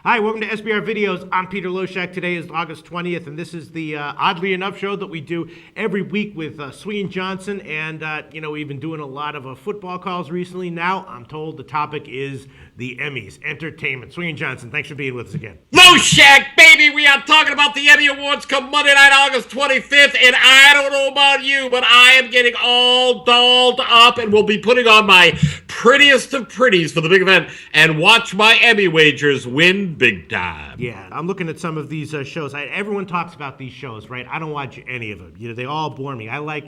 Hi, welcome to SBR Videos. I'm Peter Loshak. Today is August 20th, and this is the oddly enough show that we do every week with Sween Johnson. And, we've been doing a lot of football calls recently. Now, I'm told the topic is the Emmys, entertainment. Sween Johnson, thanks for being with us again. Loshak, baby! We are talking about the Emmy Awards come Monday night, August 25th. And I don't know about you, but I am getting all dolled up and will be putting on my prettiest of pretties for the big event and watch my Emmy wagers win big time. Yeah, I'm looking at some of these shows. Everyone talks about these shows, right? I don't watch any of them. They all bore me. I love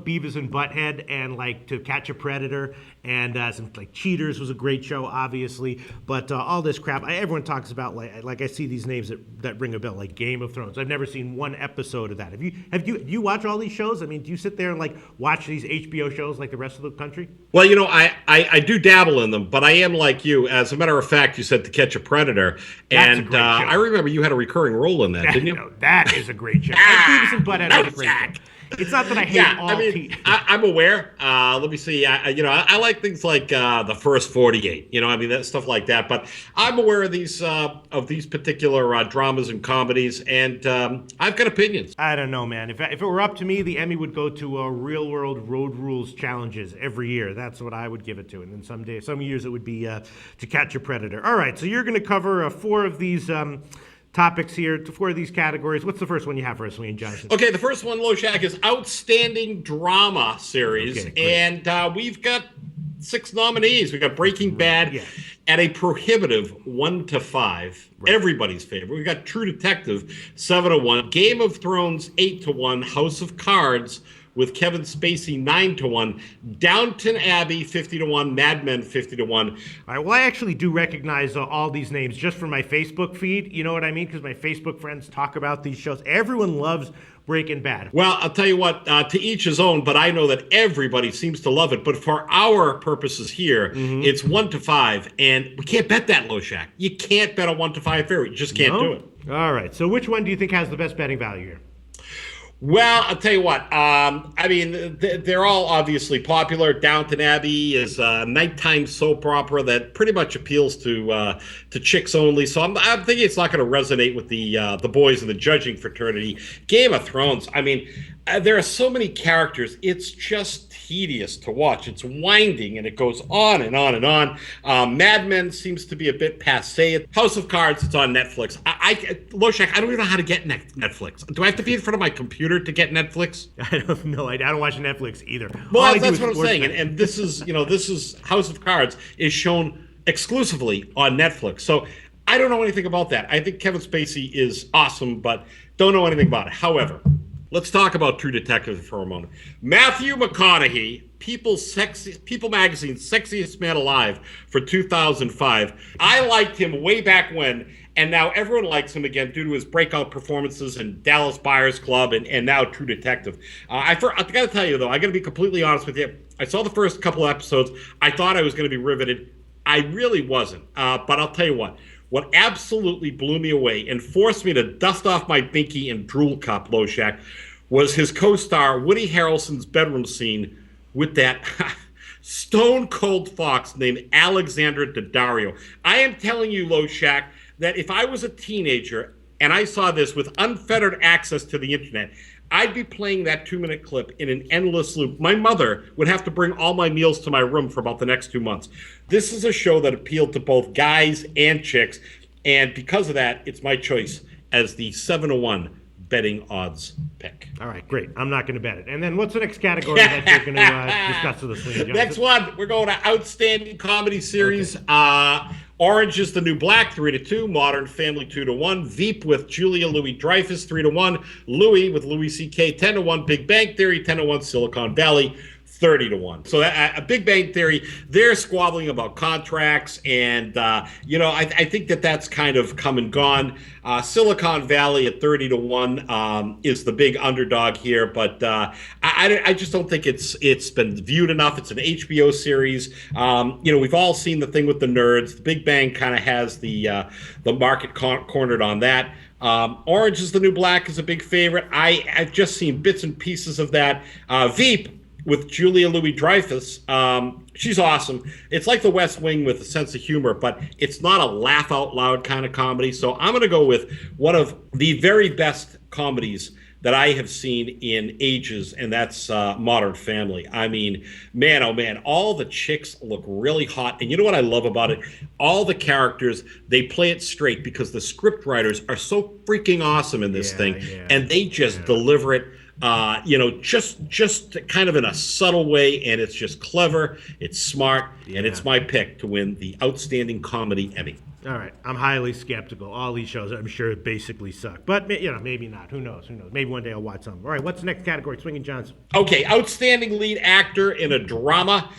Beavis and Butthead and To Catch a Predator, and some Cheaters was a great show, obviously. But all this crap, everyone talks about I see these names that ring a bell, like Game of Thrones. I've never seen one episode of that. Have you watch all these shows? I mean, do you sit there and watch these HBO shows like the rest of the country? Well, I do dabble in them, but I am like you. As a matter of fact, you said To Catch a Predator, and I remember you had a recurring role in that, didn't you? No, that is a great show. Beavis and Butthead is a great show. It's not that I hate I'm aware. Let me see. I like things like the First 48. That stuff like that. But I'm aware of these particular dramas and comedies, and I've got opinions. I don't know, man. If it were up to me, the Emmy would go to Real World Road Rules challenges every year. That's what I would give it to. And then some years it would be To Catch a Predator. All right, so you're going to cover four of these topics here, four of these categories. What's the first one you have for us, Sween Johnson? Okay, the first one, Loshak, is Outstanding Drama Series. Okay, and we've got 6 nominees. We've got Breaking Bad at a prohibitive 1-5. Right. Everybody's favorite. We've got True Detective 7-1. Game of Thrones 8-1. House of Cards with Kevin Spacey 9-1, Downton Abbey 50-1, Mad Men 50-1. All right, well, I actually do recognize all these names just from my Facebook feed. You know what I mean? Because my Facebook friends talk about these shows. Everyone loves Breaking Bad. Well, I'll tell you what, to each his own, but I know that everybody seems to love it. But for our purposes here, it's 1-5, and we can't bet that, Loshak. You can't bet a 1-5 favorite. You just can't do it. All right, so which one do you think has the best betting value here? Well, I'll tell you what. They're all obviously popular. Downton Abbey is a nighttime soap opera that pretty much appeals to chicks only. So I'm thinking it's not going to resonate with the boys in the judging fraternity. Game of Thrones. There are so many characters. It's just tedious to watch. It's winding, and it goes on and on and on. Mad Men seems to be a bit passé. House of Cards, it's on Netflix. Loshak, I don't even know how to get Netflix. Do I have to be in front of my computer to get Netflix? I don't know. I don't watch Netflix either. Well, that's what I'm saying. And this is House of Cards is shown exclusively on Netflix. So I don't know anything about that. I think Kevin Spacey is awesome, but don't know anything about it. However, let's talk about True Detective for a moment. Matthew McConaughey, People Magazine's Sexiest Man Alive for 2005. I liked him way back when, and now everyone likes him again due to his breakout performances in Dallas Buyers Club and now True Detective. I got to tell you, though, I got to be completely honest with you. I saw the first couple of episodes. I thought I was going to be riveted. I really wasn't. But I'll tell you what. What absolutely blew me away and forced me to dust off my binky and drool cup, Loshak, was his co-star Woody Harrelson's bedroom scene with that stone-cold fox named Alexandra Daddario. I am telling you, Loshak, that if I was a teenager and I saw this with unfettered access to the internet, I'd be playing that 2-minute clip in an endless loop. My mother would have to bring all my meals to my room for about the next 2 months. This is a show that appealed to both guys and chicks, and because of that, it's my choice as the 7-1 betting odds pick. All right, great. I'm not going to bet it. And then what's the next category that you're going to discuss with us, Sween Johnson? Next one, we're going to Outstanding Comedy Series. Okay. Orange is the New Black, 3-2. Modern Family, 2-1. Veep with Julia Louis-Dreyfus, 3-1. Louis with Louis C.K., 10-1. Big Bang Theory, 10-1. Silicon Valley, 30-1. So a Big Bang Theory, they're squabbling about contracts, and I think that's kind of come and gone. Silicon Valley at 30-1 is the big underdog here, but I just don't think it's been viewed enough. It's an HBO series. We've all seen the thing with the nerds. The Big Bang kind of has the market cornered on that. Orange is the New Black is a big favorite. I've just seen bits and pieces of that. Veep, with Julia Louis-Dreyfus. She's awesome. It's like The West Wing with a sense of humor, but it's not a laugh out loud kind of comedy. So I'm going to go with one of the very best comedies that I have seen in ages, and that's Modern Family. I mean, man, oh man, all the chicks look really hot. And you know what I love about it? All the characters, they play it straight because the script writers are so freaking awesome in this thing, and they just deliver it. Just kind of in a subtle way, and it's just clever, it's smart, and it's my pick to win the Outstanding Comedy Emmy. All right, I'm highly skeptical. All these shows, I'm sure, basically suck. But, maybe not. Who knows? Maybe one day I'll watch some. All right, what's the next category? Swinging Johnson. Okay, Outstanding Lead Actor in a Drama.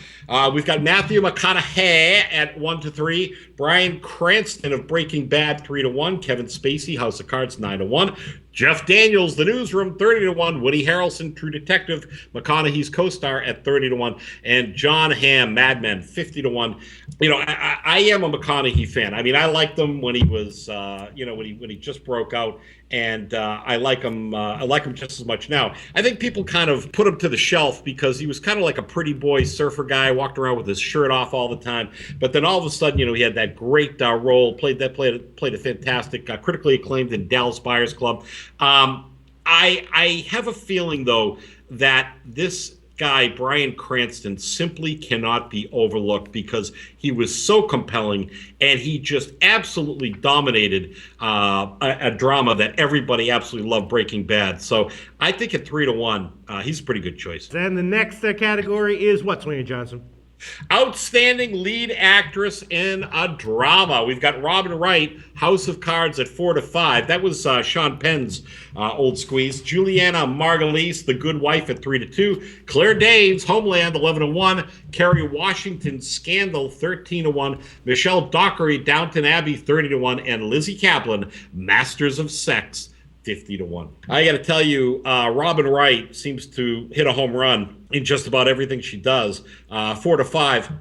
We've got Matthew McConaughey at 1-3. Bryan Cranston of Breaking Bad, 3-1. Kevin Spacey, House of Cards, 9-1. Jeff Daniels, The Newsroom, 30-1. Woody Harrelson, True Detective, McConaughey's co-star at 30-1. And John Hamm, Mad Men, 50-1. I am a McConaughey fan. I mean, I liked him when he was, when he just broke out, and I like him. I like him just as much now. I think people kind of put him to the shelf because he was kind of like a pretty boy surfer guy, walked around with his shirt off all the time. But then all of a sudden, he had that great role, played a fantastic, critically acclaimed in Dallas Buyers Club. I have a feeling though that this guy, Bryan Cranston, simply cannot be overlooked because he was so compelling and he just absolutely dominated a drama that everybody absolutely loved, Breaking Bad. So I think at 3-1, he's a pretty good choice. Then the next category is what, Swinging Johnson? Outstanding Lead Actress in a Drama. We've got Robin Wright, House of Cards at 4-5. That was Sean Penn's old squeeze. Juliana Margulies, The Good Wife at 3-2. Claire Danes, Homeland, 11-1. Kerry Washington, Scandal, 13-1. Michelle Dockery, Downton Abbey, 30-1. And Lizzie Kaplan, Masters of Sex, 50-1. I got to tell you, Robin Wright seems to hit a home run in just about everything she does. 4-5,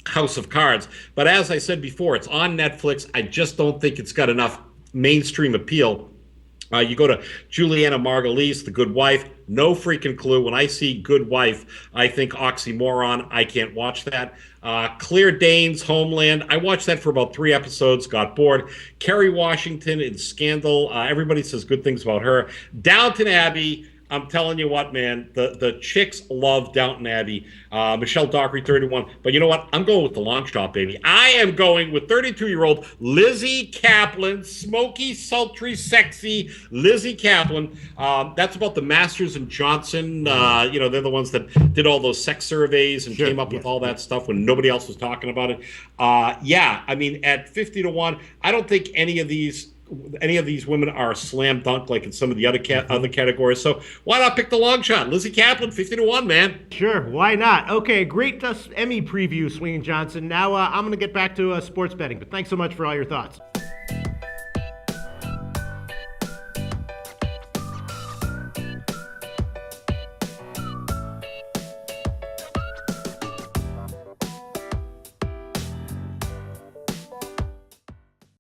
House of Cards. But as I said before, it's on Netflix. I just don't think it's got enough mainstream appeal. You go to Juliana Margulies, The Good Wife, no freaking clue. When I see Good Wife, I think oxymoron. I can't watch that. Claire Danes, Homeland. I watched that for about 3 episodes, got bored. Kerry Washington in Scandal. Everybody says good things about her. Downton Abbey. I'm telling you what, man, the chicks love Downton Abbey. Michelle Dockery, 31. But you know what? I'm going with the long shot, baby. I am going with 32-year-old Lizzie Kaplan, smoky, sultry, sexy Lizzie Kaplan. That's about the Masters and Johnson. They're the ones that did all those sex surveys and came up with all that stuff when nobody else was talking about it. I mean, at 50-1, I don't think any of these women are a slam dunk like in some of the other categories. So why not pick the long shot? Lizzie Kaplan, 50-1, man. Sure, why not? Okay, great Emmy preview, Swinging Johnson. Now I'm going to get back to sports betting, but thanks so much for all your thoughts.